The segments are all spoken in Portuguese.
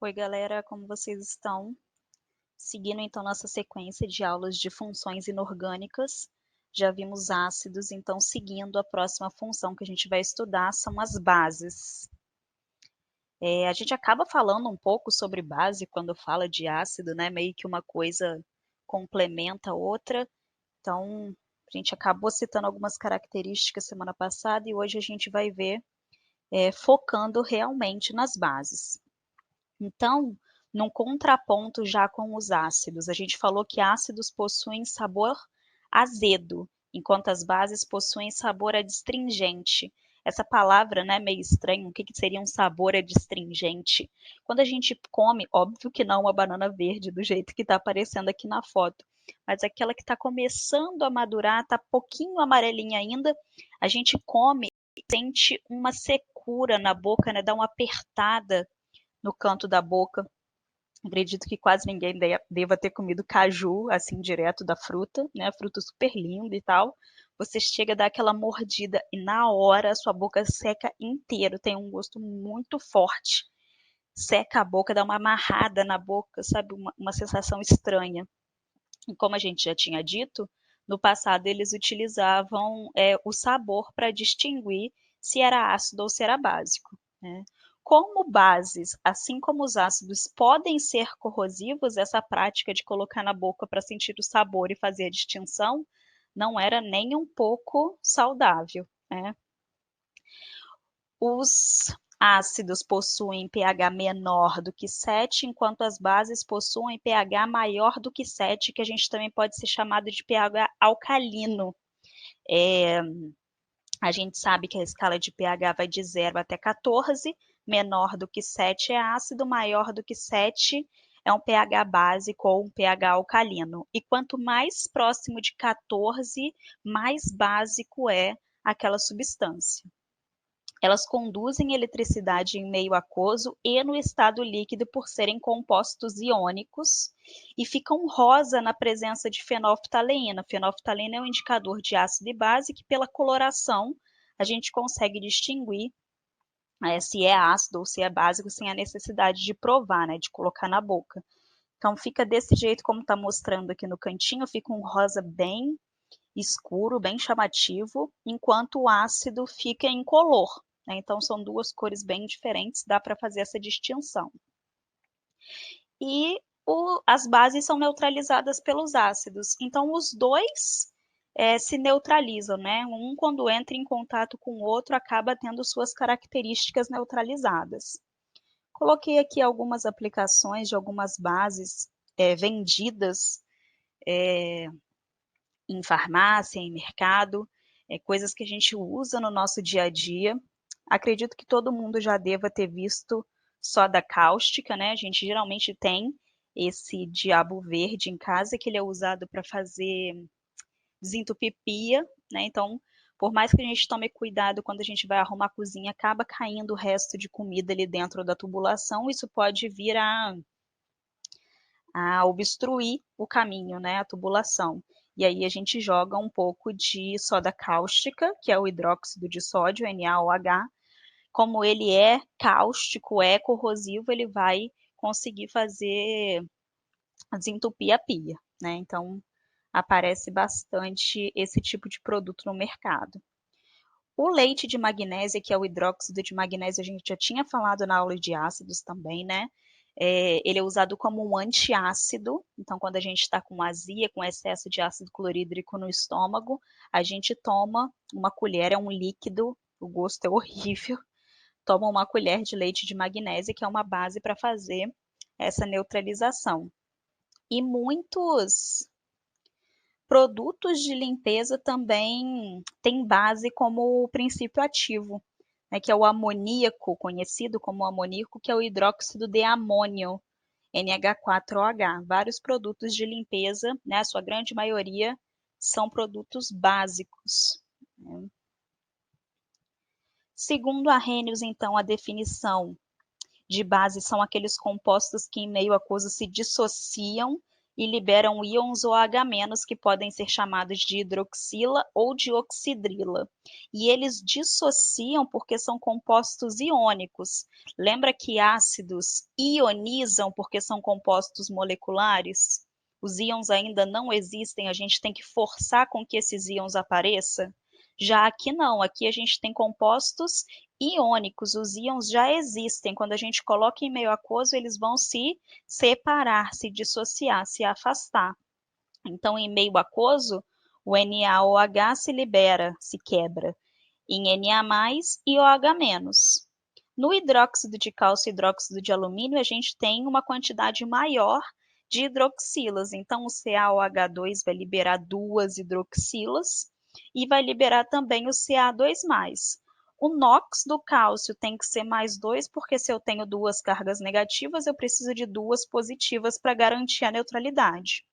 Oi, galera, como vocês estão? Seguindo então nossa sequência de aulas de funções inorgânicas, já vimos ácidos, então seguindo a próxima função que a gente vai estudar são as bases. A gente acaba falando um pouco sobre base quando fala de ácido, né? Meio que uma coisa complementa a outra. Então, a gente acabou citando algumas características semana passada e hoje a gente vai ver focando realmente nas bases. Então, num contraponto já com os ácidos, a gente falou que ácidos possuem sabor azedo, enquanto as bases possuem sabor adstringente. Essa palavra, né, meio estranho, o que seria um sabor adstringente? Quando a gente come, óbvio que não uma banana verde do jeito que está aparecendo aqui na foto, mas aquela que está começando a madurar, está pouquinho amarelinha ainda, a gente come e sente uma secura na boca, né, dá uma apertada no canto da boca. Acredito que quase ninguém deva ter comido caju, assim, direto da fruta, né? A fruta super linda e tal. Você chega a dar aquela mordida e na hora a sua boca seca inteiro. Tem um gosto muito forte. Seca a boca, dá uma amarrada na boca, sabe? Uma sensação estranha. E como a gente já tinha dito, no passado eles utilizavam o sabor para distinguir se era ácido ou se era básico, né? Como bases, assim como os ácidos podem ser corrosivos, essa prática de colocar na boca para sentir o sabor e fazer a distinção não era nem um pouco saudável, né? Os ácidos possuem pH menor do que 7, enquanto as bases possuem pH maior do que 7, que a gente também pode ser chamado de pH alcalino. A gente sabe que a escala de pH vai de 0 até 14, menor do que 7 é ácido, maior do que 7 é um pH básico ou um pH alcalino. E quanto mais próximo de 14, mais básico é aquela substância. Elas conduzem eletricidade em meio aquoso e no estado líquido por serem compostos iônicos e ficam rosa na presença de fenolftaleína. Fenolftaleína é um indicador de ácido e base que, pela coloração, a gente consegue distinguir se é ácido ou se é básico sem a necessidade de provar, né, de colocar na boca. Então fica desse jeito como está mostrando aqui no cantinho, fica um rosa bem escuro, bem chamativo, enquanto o ácido fica incolor, né? Então são duas cores bem diferentes, dá para fazer essa distinção. E as bases são neutralizadas pelos ácidos, então os dois se neutralizam, né? Um, quando entra em contato com o outro, acaba tendo suas características neutralizadas. Coloquei aqui algumas aplicações de algumas bases vendidas em farmácia, em mercado, coisas que a gente usa no nosso dia a dia. Acredito que todo mundo já deva ter visto soda cáustica, né? A gente geralmente tem esse diabo verde em casa, que ele é usado para fazer desentupir pia, né? Então, por mais que a gente tome cuidado quando a gente vai arrumar a cozinha, acaba caindo o resto de comida ali dentro da tubulação, isso pode vir a obstruir o caminho, né, a tubulação. E aí a gente joga um pouco de soda cáustica, que é o hidróxido de sódio, NaOH. Como ele é cáustico, é corrosivo, ele vai conseguir fazer desentupir a pia, né? Então aparece bastante esse tipo de produto no mercado. O leite de magnésia, que é o hidróxido de magnésio, a gente já tinha falado na aula de ácidos também, né? Ele é usado como um antiácido, então quando a gente está com azia, com excesso de ácido clorídrico no estômago, a gente toma uma colher, é um líquido, o gosto é horrível, toma uma colher de leite de magnésia, que é uma base para fazer essa neutralização. E muitos produtos de limpeza também têm base como o princípio ativo, né, que é o amoníaco, conhecido como amoníaco, que é o hidróxido de amônio, NH4OH. Vários produtos de limpeza, né, a sua grande maioria, são produtos básicos, né? Segundo Arrhenius, então, a definição de base são aqueles compostos que em meio aquoso se dissociam e liberam íons OH- que podem ser chamados de hidroxila ou de oxidrila. E eles dissociam porque são compostos iônicos. Lembra que ácidos ionizam porque são compostos moleculares? Os íons ainda não existem, a gente tem que forçar com que esses íons apareçam. Já aqui não, aqui a gente tem compostos iônicos, os íons já existem. Quando a gente coloca em meio aquoso, eles vão se separar, se dissociar, se afastar. Então, em meio aquoso, o NaOH se libera, se quebra em Na+, e OH-. No hidróxido de cálcio e hidróxido de alumínio, a gente tem uma quantidade maior de hidroxilas. Então, o CaOH2 vai liberar 2 hidroxilas e vai liberar também o Ca2+. O NOx do cálcio tem que ser mais 2, porque se eu tenho 2 cargas negativas, eu preciso de 2 positivas para garantir a neutralidade.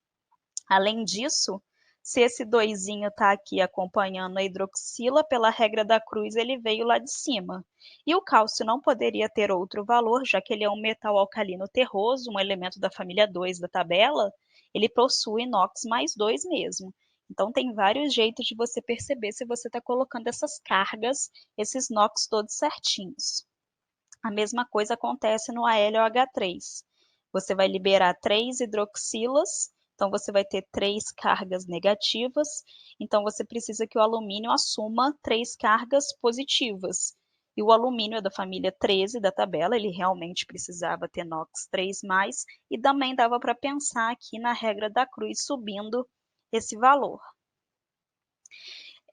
Além disso, se esse 2 está aqui acompanhando a hidroxila, pela regra da cruz, ele veio lá de cima. E o cálcio não poderia ter outro valor, já que ele é um metal alcalino terroso, um elemento da família 2 da tabela, ele possui NOx mais 2 mesmo. Então, tem vários jeitos de você perceber se você está colocando essas cargas, esses NOx todos certinhos. A mesma coisa acontece no AlOH3. Você vai liberar 3 hidroxilas, então você vai ter 3 cargas negativas, então você precisa que o alumínio assuma 3 cargas positivas. E o alumínio é da família 13 da tabela, ele realmente precisava ter NOx 3+, e também dava para pensar aqui na regra da cruz subindo esse valor.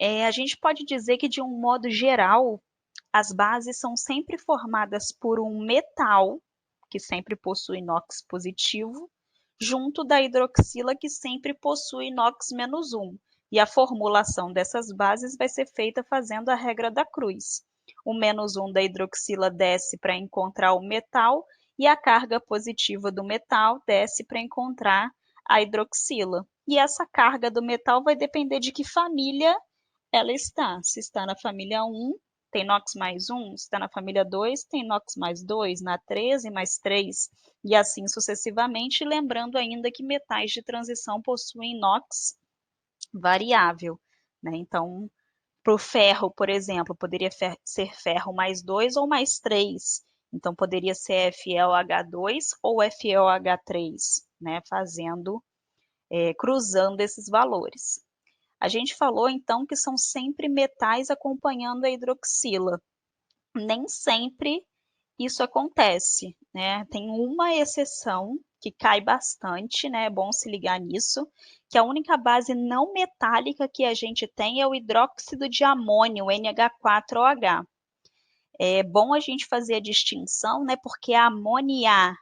A gente pode dizer que, de um modo geral, as bases são sempre formadas por um metal, que sempre possui NOx positivo, junto da hidroxila, que sempre possui NOx-1. E a formulação dessas bases vai ser feita fazendo a regra da cruz. O -1 da hidroxila desce para encontrar o metal e a carga positiva do metal desce para encontrar a hidroxila. E essa carga do metal vai depender de que família ela está. Se está na família 1, tem NOx mais 1, se está na família 2, tem NOx mais 2, na 13 mais 3, e assim sucessivamente, lembrando ainda que metais de transição possuem NOx variável, né? Então, para o ferro, por exemplo, poderia ser ferro mais 2 ou mais 3, então poderia ser FeOH2 ou FeOH3, né? Cruzando esses valores. A gente falou, então, que são sempre metais acompanhando a hidroxila. Nem sempre isso acontece, né? Tem uma exceção que cai bastante, né? É bom se ligar nisso, que a única base não metálica que a gente tem é o hidróxido de amônio, o NH4OH. É bom a gente fazer a distinção, né? Porque a amonia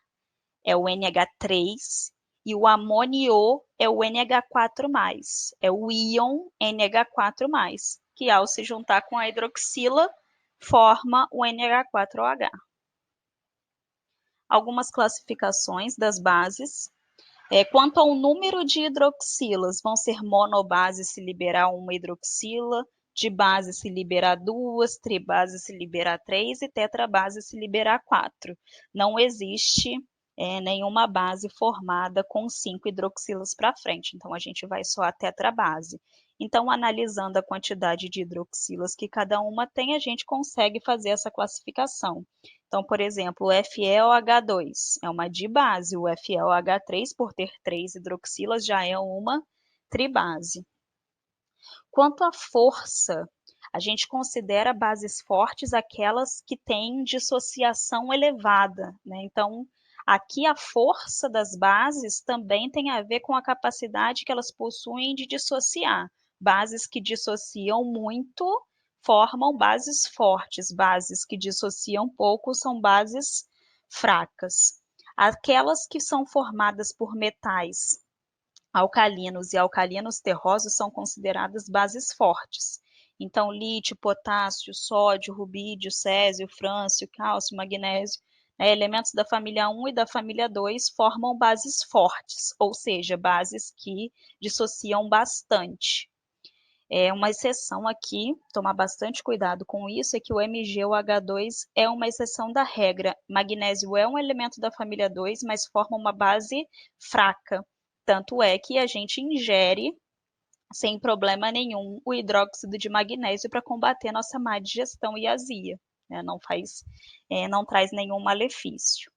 é o NH3 e o amonio é o NH4+, é o íon NH4+, que ao se juntar com a hidroxila, forma o NH4OH. Algumas classificações das bases. Quanto ao número de hidroxilas, vão ser monobase se liberar uma hidroxila, dibase se liberar 2, tribase se liberar 3 e tetrabase se liberar 4. Não existe nenhuma base formada com 5 hidroxilas para frente, então a gente vai só a tetrabase. Então, analisando a quantidade de hidroxilas que cada uma tem, a gente consegue fazer essa classificação. Então, por exemplo, o FeOH2 é uma dibase, o FeOH3, por ter 3 hidroxilas, já é uma tribase. Quanto à força, a gente considera bases fortes aquelas que têm dissociação elevada, né? Então, aqui a força das bases também tem a ver com a capacidade que elas possuem de dissociar. Bases que dissociam muito formam bases fortes, bases que dissociam pouco são bases fracas. Aquelas que são formadas por metais alcalinos e alcalinos terrosos são consideradas bases fortes. Então, lítio, potássio, sódio, rubídio, césio, frâncio, cálcio, magnésio, elementos da família 1 e da família 2 formam bases fortes, ou seja, bases que dissociam bastante. Uma exceção aqui, tomar bastante cuidado com isso, é que o MgOH2 é uma exceção da regra. Magnésio é um elemento da família 2, mas forma uma base fraca. Tanto é que a gente ingere, sem problema nenhum, o hidróxido de magnésio para combater nossa má digestão e azia, né? Não traz nenhum malefício.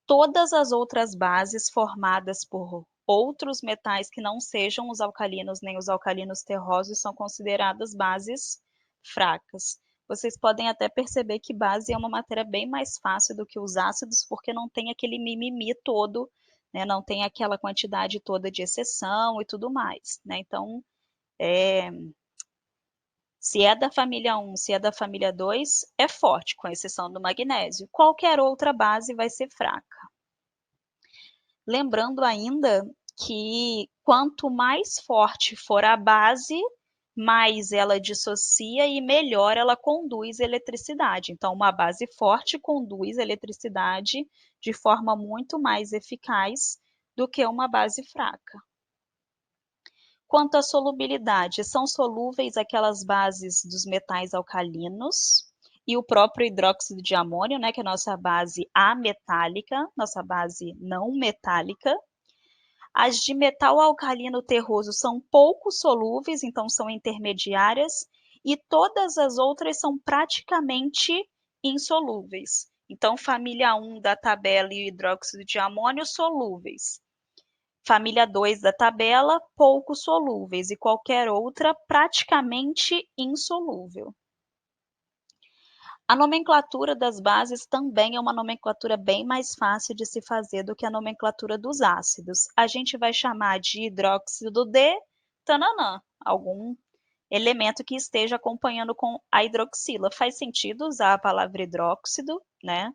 Todas as outras bases formadas por outros metais que não sejam os alcalinos nem os alcalinos terrosos são consideradas bases fracas. Vocês podem até perceber que base é uma matéria bem mais fácil do que os ácidos, porque não tem aquele mimimi todo, né? Não tem aquela quantidade toda de exceção e tudo mais, né? Então, se é da família 1, se é da família 2, é forte, com exceção do magnésio. Qualquer outra base vai ser fraca. Lembrando ainda que quanto mais forte for a base, mais ela dissocia e melhor ela conduz eletricidade. Então, uma base forte conduz eletricidade de forma muito mais eficaz do que uma base fraca. Quanto à solubilidade, são solúveis aquelas bases dos metais alcalinos e o próprio hidróxido de amônio, né, que é a nossa base ametálica, nossa base não metálica. As de metal alcalino terroso são pouco solúveis, então são intermediárias, e todas as outras são praticamente insolúveis. Então, família 1 da tabela e o hidróxido de amônio solúveis. Família 2 da tabela, pouco solúveis, e qualquer outra praticamente insolúvel. A nomenclatura das bases também é uma nomenclatura bem mais fácil de se fazer do que a nomenclatura dos ácidos. A gente vai chamar de hidróxido de tananã, algum elemento que esteja acompanhando com a hidroxila. Faz sentido usar a palavra hidróxido, né?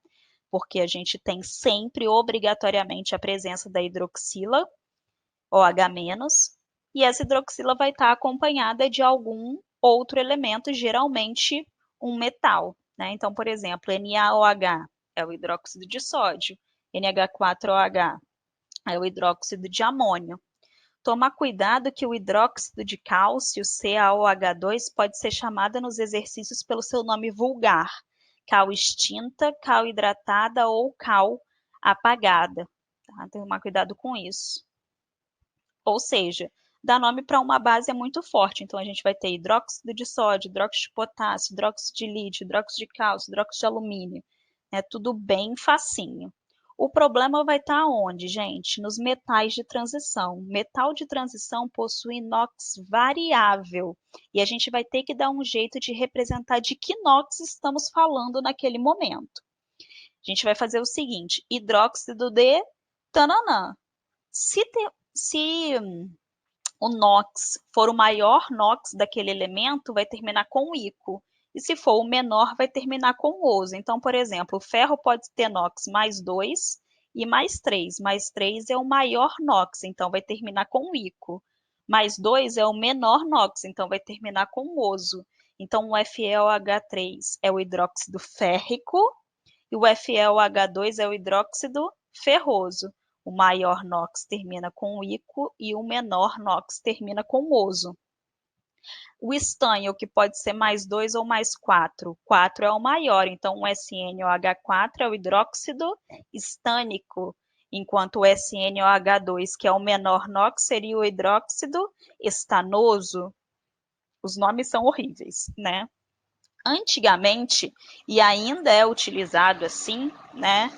Porque a gente tem sempre, obrigatoriamente, a presença da hidroxila, OH-, e essa hidroxila vai estar acompanhada de algum outro elemento, geralmente um metal, né? Então, por exemplo, NaOH é o hidróxido de sódio, NH4OH é o hidróxido de amônio. Tomar cuidado que o hidróxido de cálcio, CaOH2, pode ser chamada nos exercícios pelo seu nome vulgar, cal extinta, cal hidratada ou cal apagada. Tá? Tomar cuidado com isso. Ou seja, dá nome para uma base muito forte. Então, a gente vai ter hidróxido de sódio, hidróxido de potássio, hidróxido de lítio, hidróxido de cálcio, hidróxido de alumínio. É tudo bem facinho. O problema vai estar onde, gente? Nos metais de transição. Metal de transição possui inox variável. E a gente vai ter que dar um jeito de representar de que inox estamos falando naquele momento. A gente vai fazer o seguinte, hidróxido de tananã. Se o NOx for o maior NOx daquele elemento, vai terminar com ico. E se for o menor, vai terminar com oso. Então, por exemplo, o ferro pode ter NOx mais 2 e mais 3. Mais 3 é o maior NOx, então vai terminar com ico. Mais 2 é o menor NOx, então vai terminar com oso. Então, o FeOH3 é o hidróxido férrico e o FeOH2 é o hidróxido ferroso. O maior NOx termina com ico e o menor NOx termina com oso. O estânio, que pode ser mais 2 ou mais 4. 4 é o maior, então o SNOH4 é o hidróxido estânico, enquanto o SNOH2, que é o menor NOx, seria o hidróxido estanoso. Os nomes são horríveis, né? Antigamente, e ainda é utilizado assim, né?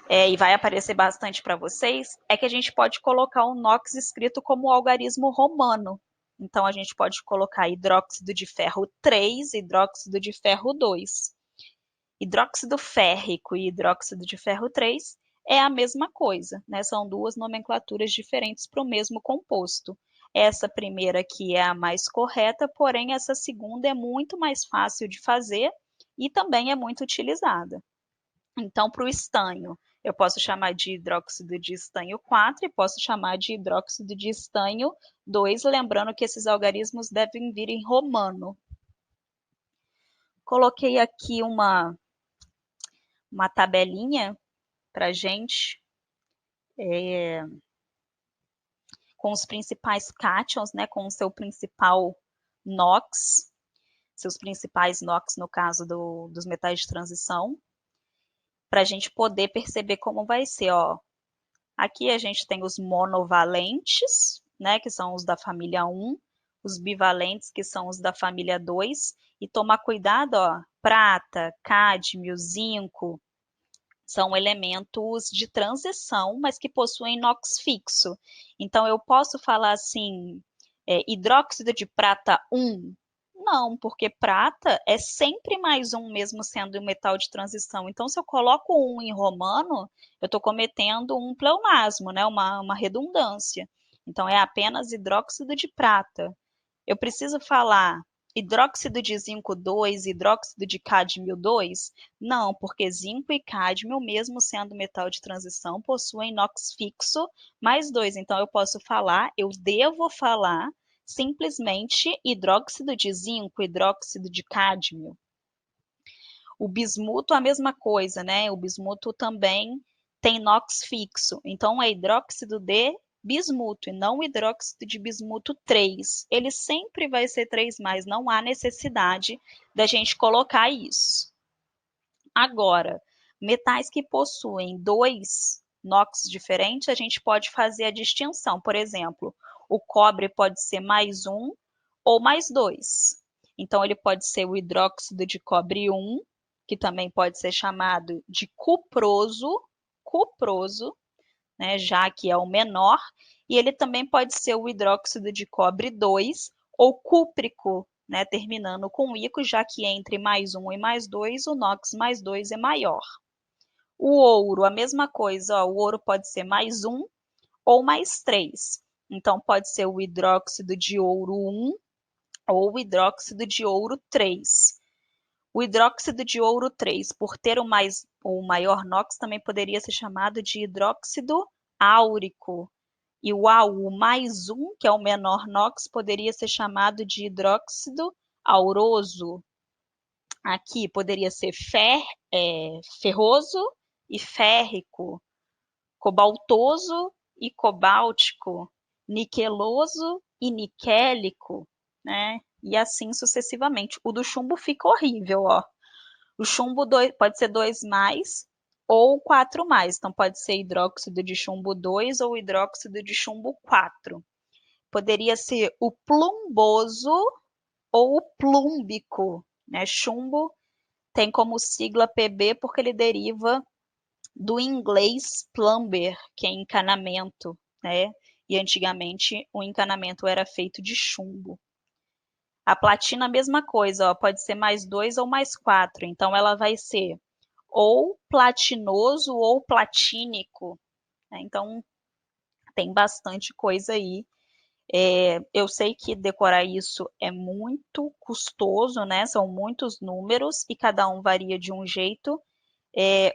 E vai aparecer bastante para vocês, é que a gente pode colocar o NOx escrito como o algarismo romano. Então, a gente pode colocar hidróxido de ferro 3, hidróxido de ferro 2. Hidróxido férrico e hidróxido de ferro 3 é a mesma coisa, né? São duas nomenclaturas diferentes para o mesmo composto. Essa primeira aqui é a mais correta, porém essa segunda é muito mais fácil de fazer e também é muito utilizada. Então, para o estanho, eu posso chamar de hidróxido de estanho 4 e posso chamar de hidróxido de estanho 2, lembrando que esses algarismos devem vir em romano. Coloquei aqui uma tabelinha para a gente, com os principais cátions, né, com o seu principal NOx, seus principais NOx no caso dos metais de transição, para a gente poder perceber como vai ser, ó. Aqui a gente tem os monovalentes, né, que são os da família 1, os bivalentes, que são os da família 2, e tomar cuidado, ó, prata, cádmio, zinco, são elementos de transição, mas que possuem NOx fixo. Então, eu posso falar assim, hidróxido de prata 1? Não, porque prata é sempre mais um, mesmo sendo um metal de transição. Então, se eu coloco um em romano, eu estou cometendo um pleonasmo, né? uma redundância. Então, é apenas hidróxido de prata. Eu preciso falar hidróxido de zinco 2, hidróxido de cádmio 2? Não, porque zinco e cádmio, mesmo sendo metal de transição, possuem NOx fixo mais 2. Então, eu devo falar simplesmente hidróxido de zinco, hidróxido de cádmio. O bismuto, a mesma coisa, né? O bismuto também tem NOx fixo. Então, é hidróxido de bismuto e não hidróxido de bismuto 3. Ele sempre vai ser 3+, não há necessidade da gente colocar isso. Agora, metais que possuem 2 NOx diferentes, a gente pode fazer a distinção. Por exemplo, o cobre pode ser +1 ou +2. Então, ele pode ser o hidróxido de cobre 1, que também pode ser chamado de cuproso, né, já que é o menor, e ele também pode ser o hidróxido de cobre 2 ou cúprico, né, terminando com ico, já que entre +1 e +2, o NOx +2 é maior. O ouro, a mesma coisa, ó, o ouro pode ser +1 ou +3. Então, pode ser o hidróxido de ouro 1 ou o hidróxido de ouro 3. O hidróxido de ouro 3, por ter o maior NOx, também poderia ser chamado de hidróxido áurico. E o AU mais 1, que é o menor NOx, poderia ser chamado de hidróxido auroso. Aqui poderia ser ferroso e férrico, cobaltoso e cobáltico, niqueloso e niquélico, né? E assim sucessivamente. O do chumbo fica horrível, ó. O chumbo pode ser 2+, ou 4+. Então, pode ser hidróxido de chumbo 2 ou hidróxido de chumbo 4. Poderia ser o plumboso ou o plúmbico, né? Chumbo tem como sigla PB porque ele deriva do inglês plumber, que é encanamento, né? E antigamente o encanamento era feito de chumbo. A platina, a mesma coisa, ó, pode ser +2 ou +4. Então, ela vai ser ou platinoso ou platínico, né? Então, tem bastante coisa aí. Eu sei que decorar isso é muito custoso, né? São muitos números e cada um varia de um jeito.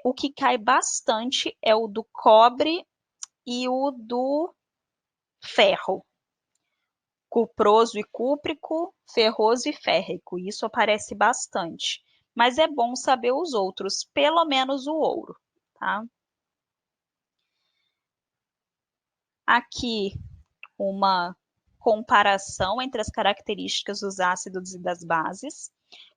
O que cai bastante é o do cobre e o do ferro. Cuproso e cúprico, ferroso e férrico. Isso aparece bastante. Mas é bom saber os outros, pelo menos o ouro, tá? Aqui uma comparação entre as características dos ácidos e das bases.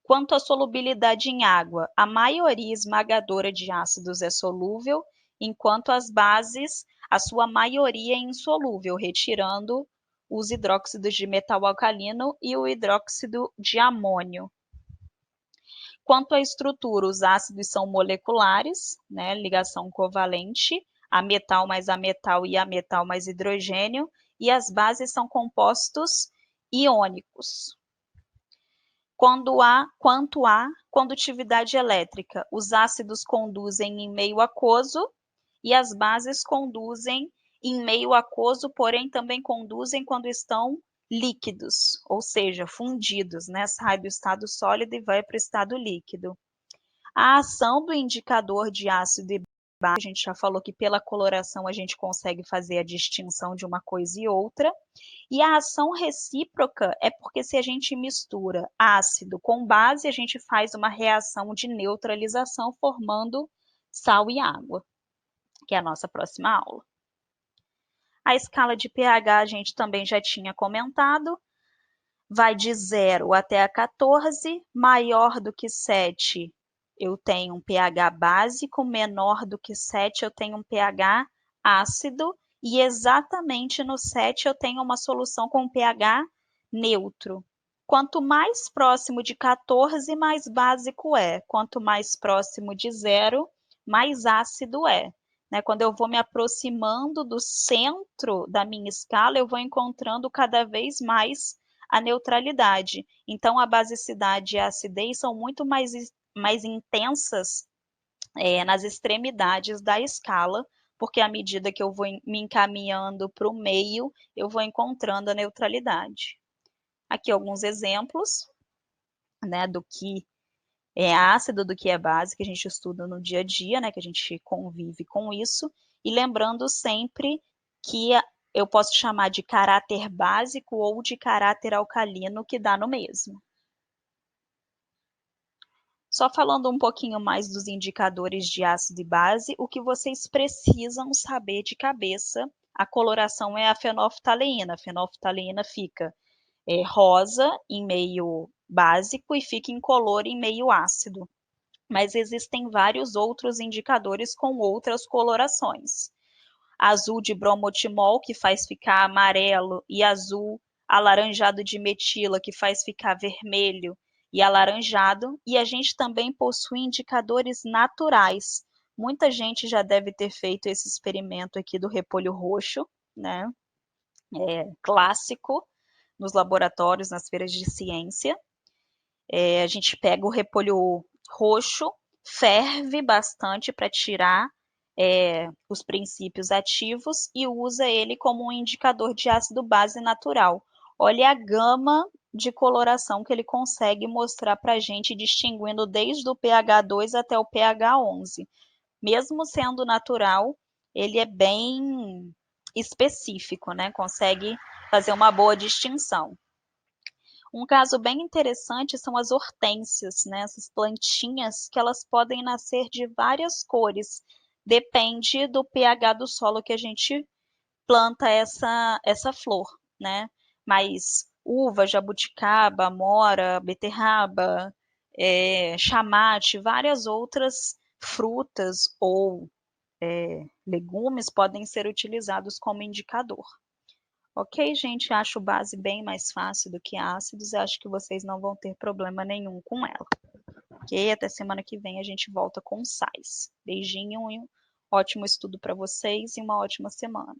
Quanto à solubilidade em água, a maioria esmagadora de ácidos é solúvel, enquanto as bases, a sua maioria é insolúvel, retirando os hidróxidos de metal alcalino e o hidróxido de amônio. Quanto à estrutura, os ácidos são moleculares, né, ligação covalente, a metal mais a metal e a metal mais hidrogênio, e as bases são compostos iônicos. Quanto à condutividade elétrica, os ácidos conduzem em meio aquoso e as bases conduzem em meio aquoso, porém também conduzem quando estão líquidos, ou seja, fundidos, né? Sai do estado sólido e vai para o estado líquido. A ação do indicador de ácido e base, a gente já falou que pela coloração a gente consegue fazer a distinção de uma coisa e outra. E a ação recíproca é porque se a gente mistura ácido com base, a gente faz uma reação de neutralização formando sal e água, que é a nossa próxima aula. A escala de pH a gente também já tinha comentado, vai de 0 até a 14, maior do que 7 eu tenho um pH básico, menor do que 7 eu tenho um pH ácido, e exatamente no 7 eu tenho uma solução com pH neutro. Quanto mais próximo de 14, mais básico é. Quanto mais próximo de 0, mais ácido é. Né? Quando eu vou me aproximando do centro da minha escala, eu vou encontrando cada vez mais a neutralidade. Então, a basicidade e a acidez são muito mais intensas nas extremidades da escala, porque à medida que eu vou me encaminhando para o meio, eu vou encontrando a neutralidade. Aqui alguns exemplos, né, do que é ácido, do que é base, que a gente estuda no dia a dia, né, que a gente convive com isso, e lembrando sempre que eu posso chamar de caráter básico ou de caráter alcalino, que dá no mesmo. Só falando um pouquinho mais dos indicadores de ácido e base, o que vocês precisam saber de cabeça, a coloração é a fenolftaleína. A fenolftaleína fica rosa em meio básico e fica incolor em meio ácido. Mas existem vários outros indicadores com outras colorações. Azul de bromotimol, que faz ficar amarelo, e azul alaranjado de metila, que faz ficar vermelho e alaranjado. E a gente também possui indicadores naturais. Muita gente já deve ter feito esse experimento aqui do repolho roxo, né? Clássico nos laboratórios, nas feiras de ciência. A gente pega o repolho roxo, ferve bastante para tirar os princípios ativos e usa ele como um indicador de ácido base natural. Olha a gama de coloração que ele consegue mostrar para a gente, distinguindo desde o pH 2 até o pH 11. Mesmo sendo natural, ele é bem específico, né? Consegue fazer uma boa distinção. Um caso bem interessante são as hortênsias, né? Essas plantinhas que elas podem nascer de várias cores, depende do pH do solo que a gente planta essa flor, né? Mas uva, jabuticaba, amora, beterraba, chamate, várias outras frutas ou legumes podem ser utilizados como indicador. Ok, gente, acho base bem mais fácil do que ácidos e acho que vocês não vão ter problema nenhum com ela. Ok, até semana que vem a gente volta com sais. Beijinho e um ótimo estudo para vocês e uma ótima semana.